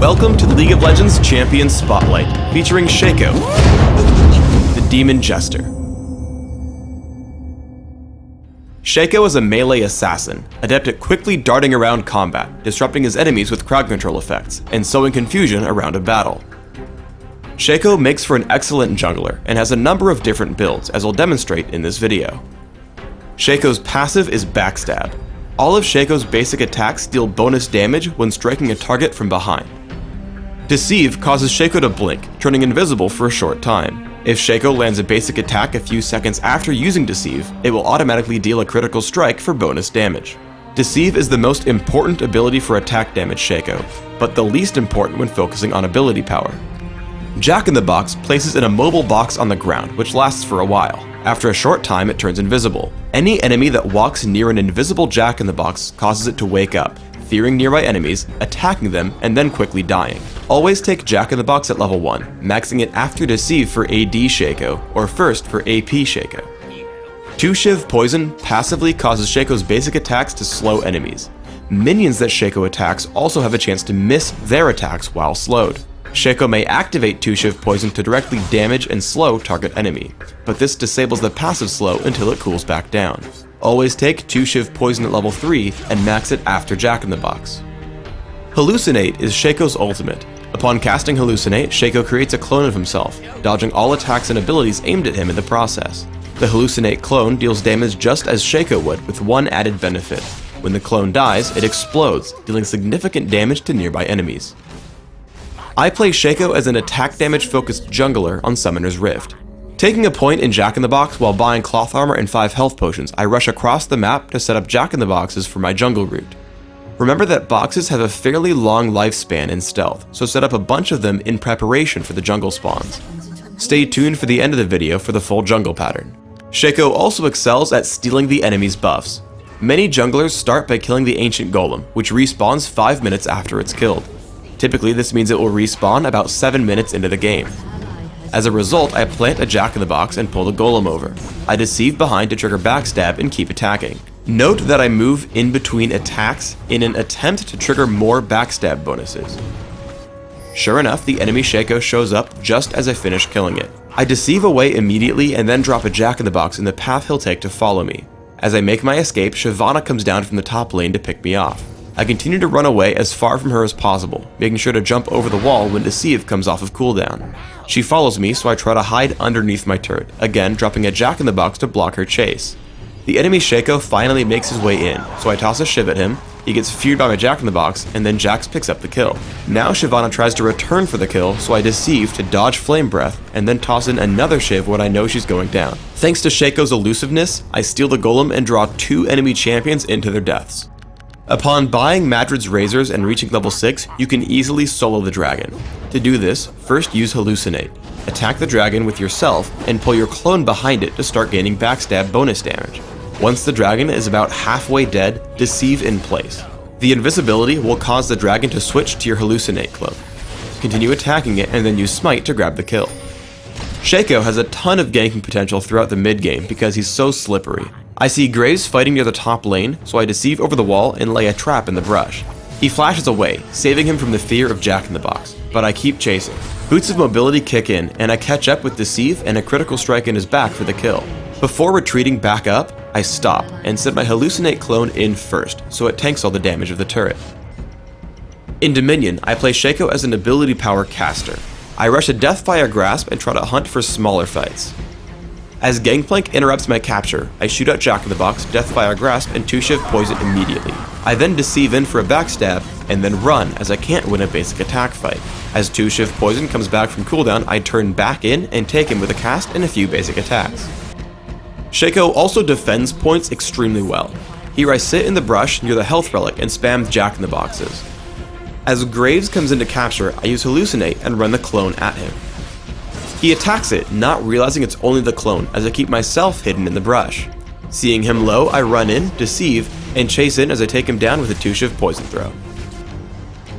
Welcome to League of Legends Champion Spotlight, featuring Shaco, the Demon Jester. Shaco is a melee assassin, adept at quickly darting around combat, disrupting his enemies with crowd control effects, and sowing confusion around a battle. Shaco makes for an excellent jungler, and has a number of different builds, as I'll demonstrate in this video. Shaco's passive is Backstab. All of Shaco's basic attacks deal bonus damage when striking a target from behind. Deceive causes Shaco to blink, turning invisible for a short time. If Shaco lands a basic attack a few seconds after using Deceive, it will automatically deal a critical strike for bonus damage. Deceive is the most important ability for attack damage Shaco, but the least important when focusing on ability power. Jack-in-the-Box places an immobile box on the ground, which lasts for a while. After a short time, it turns invisible. Any enemy that walks near an invisible Jack-in-the-Box causes it to wake up, fearing nearby enemies, attacking them, and then quickly dying. Always take Jack-in-the-Box at level 1, maxing it after Deceive for AD Shaco, or first for AP Shaco. 2 Shiv Poison passively causes Shaco's basic attacks to slow enemies. Minions that Shaco attacks also have a chance to miss their attacks while slowed. Shaco may activate 2 Shiv Poison to directly damage and slow target enemy, but this disables the passive slow until it cools back down. Always take 2 Shiv Poison at level 3 and max it after Jack-in-the-Box. Hallucinate is Shaco's ultimate. Upon casting Hallucinate, Shaco creates a clone of himself, dodging all attacks and abilities aimed at him in the process. The Hallucinate clone deals damage just as Shaco would, with one added benefit. When the clone dies, it explodes, dealing significant damage to nearby enemies. I play Shaco as an attack damage focused jungler on Summoner's Rift. Taking a point in Jack-in-the-Box while buying cloth armor and 5 health potions, I rush across the map to set up Jack-in-the-Boxes for my jungle route. Remember that boxes have a fairly long lifespan in stealth, so set up a bunch of them in preparation for the jungle spawns. Stay tuned for the end of the video for the full jungle pattern. Shaco also excels at stealing the enemy's buffs. Many junglers start by killing the ancient golem, which respawns 5 minutes after it's killed. Typically, this means it will respawn about 7 minutes into the game. As a result, I plant a Jack-in-the-Box and pull the golem over. I deceive behind to trigger Backstab and keep attacking. Note that I move in between attacks in an attempt to trigger more Backstab bonuses. Sure enough, the enemy Shaco shows up just as I finish killing it. I deceive away immediately and then drop a Jack-in-the-Box in the path he'll take to follow me. As I make my escape, Shyvana comes down from the top lane to pick me off. I continue to run away as far from her as possible, making sure to jump over the wall when Deceive comes off of cooldown. She follows me, so I try to hide underneath my turret, again dropping a Jack-in-the-Box to block her chase. The enemy Shaco finally makes his way in, so I toss a Shiv at him, he gets feared by my Jack-in-the-Box, and then Jax picks up the kill. Now Shyvana tries to return for the kill, so I deceive to dodge Flame Breath, and then toss in another Shiv when I know she's going down. Thanks to Shaco's elusiveness, I steal the golem and draw 2 enemy champions into their deaths. Upon buying Madrid's Razors and reaching level 6, you can easily solo the dragon. To do this, first use Hallucinate. Attack the dragon with yourself and pull your clone behind it to start gaining Backstab bonus damage. Once the dragon is about halfway dead, Deceive in place. The invisibility will cause the dragon to switch to your Hallucinate clone. Continue attacking it and then use Smite to grab the kill. Shaco has a ton of ganking potential throughout the mid game because he's so slippery. I see Graves fighting near the top lane, so I deceive over the wall and lay a trap in the brush. He flashes away, saving him from the fear of Jack-in-the-Box, but I keep chasing. Boots of mobility kick in, and I catch up with Deceive and a critical strike in his back for the kill. Before retreating back up, I stop and set my Hallucinate clone in first, so it tanks all the damage of the turret. In Dominion, I play Shaco as an ability power caster. I rush a Deathfire Grasp and try to hunt for smaller fights. As Gangplank interrupts my capture, I shoot out Jack-in-the-Box, Deathfire Grasp, and 2 Shiv Poison immediately. I then deceive in for a Backstab, and then run as I can't win a basic attack fight. As 2 Shiv Poison comes back from cooldown, I turn back in and take him with a cast and a few basic attacks. Shaco also defends points extremely well. Here I sit in the brush near the health relic and spam Jack-in-the-Boxes. As Graves comes into capture, I use Hallucinate and run the clone at him. He attacks it, not realizing it's only the clone, as I keep myself hidden in the brush. Seeing him low, I run in, deceive, and chase in as I take him down with a 2 Shiv Poison throw.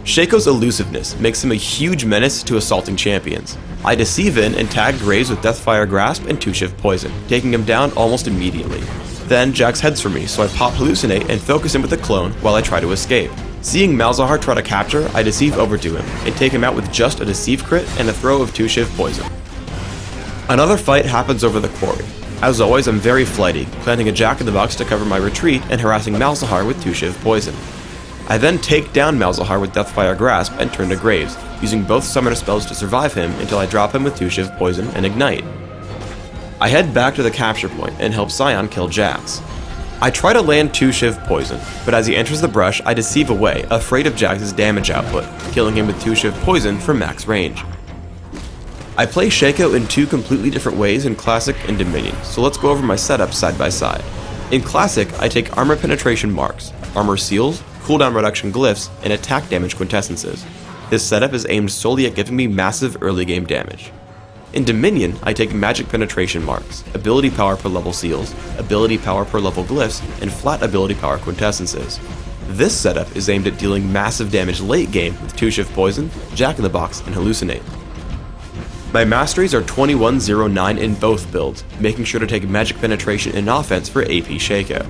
Shaco's elusiveness makes him a huge menace to assaulting champions. I deceive in and tag Graves with Deathfire Grasp and 2 Shiv Poison, taking him down almost immediately. Then Jax heads for me, so I pop Hallucinate and focus him with a clone while I try to escape. Seeing Malzahar try to capture, I Deceive Overdo him, and take him out with just a Deceive crit and a throw of 2 Shiv Poison. Another fight happens over the quarry. As always, I'm very flighty, planting a Jack-in-the-Box to cover my retreat and harassing Malzahar with 2 Shiv Poison. I then take down Malzahar with Deathfire Grasp and turn to Graves, using both summoner spells to survive him until I drop him with 2 Shiv Poison and Ignite. I head back to the capture point and help Sion kill Jax. I try to land 2 Shiv Poison, but as he enters the brush, I Deceive away, afraid of Jax's damage output, killing him with 2 Shiv Poison for max range. I play Shaco in 2 completely different ways in Classic and Dominion, so let's go over my setup side by side. In Classic, I take Armor Penetration Marks, Armor Seals, Cooldown Reduction Glyphs, and Attack Damage Quintessences. This setup is aimed solely at giving me massive early game damage. In Dominion, I take Magic Penetration Marks, Ability Power per level Seals, Ability Power per level Glyphs, and Flat Ability Power Quintessences. This setup is aimed at dealing massive damage late game with 2 Shiv Poison, Jack-in-the-Box, and Hallucinate. My masteries are 21-0-9 in both builds, making sure to take Magic Penetration in offense for AP Shaco.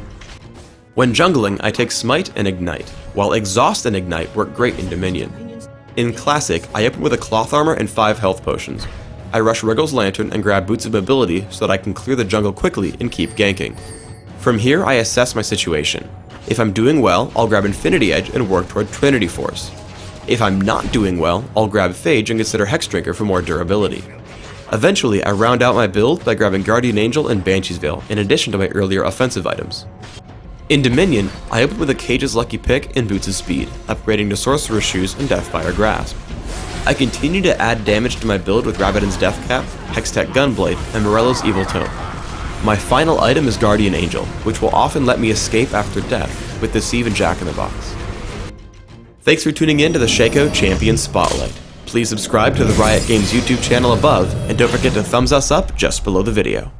When jungling, I take Smite and Ignite, while Exhaust and Ignite work great in Dominion. In Classic, I open with a Cloth Armor and 5 health potions. I rush Wriggle's Lantern and grab Boots of Mobility so that I can clear the jungle quickly and keep ganking. From here, I assess my situation. If I'm doing well, I'll grab Infinity Edge and work toward Trinity Force. If I'm not doing well, I'll grab Phage and consider Hex Drinker for more durability. Eventually, I round out my build by grabbing Guardian Angel and Banshee's Veil, in addition to my earlier offensive items. In Dominion, I open with a Cage's Lucky Pick and Boots of Speed, upgrading to Sorcerer's Shoes and Deathfire Grasp. I continue to add damage to my build with Rabadon's Death Cap, Hextech Gunblade, and Morello's Evil Tome. My final item is Guardian Angel, which will often let me escape after death with Deceive and Jack-in-the-Box. Thanks for tuning in to the Shaco Champion Spotlight. Please subscribe to the Riot Games YouTube channel above, and don't forget to thumbs us up just below the video.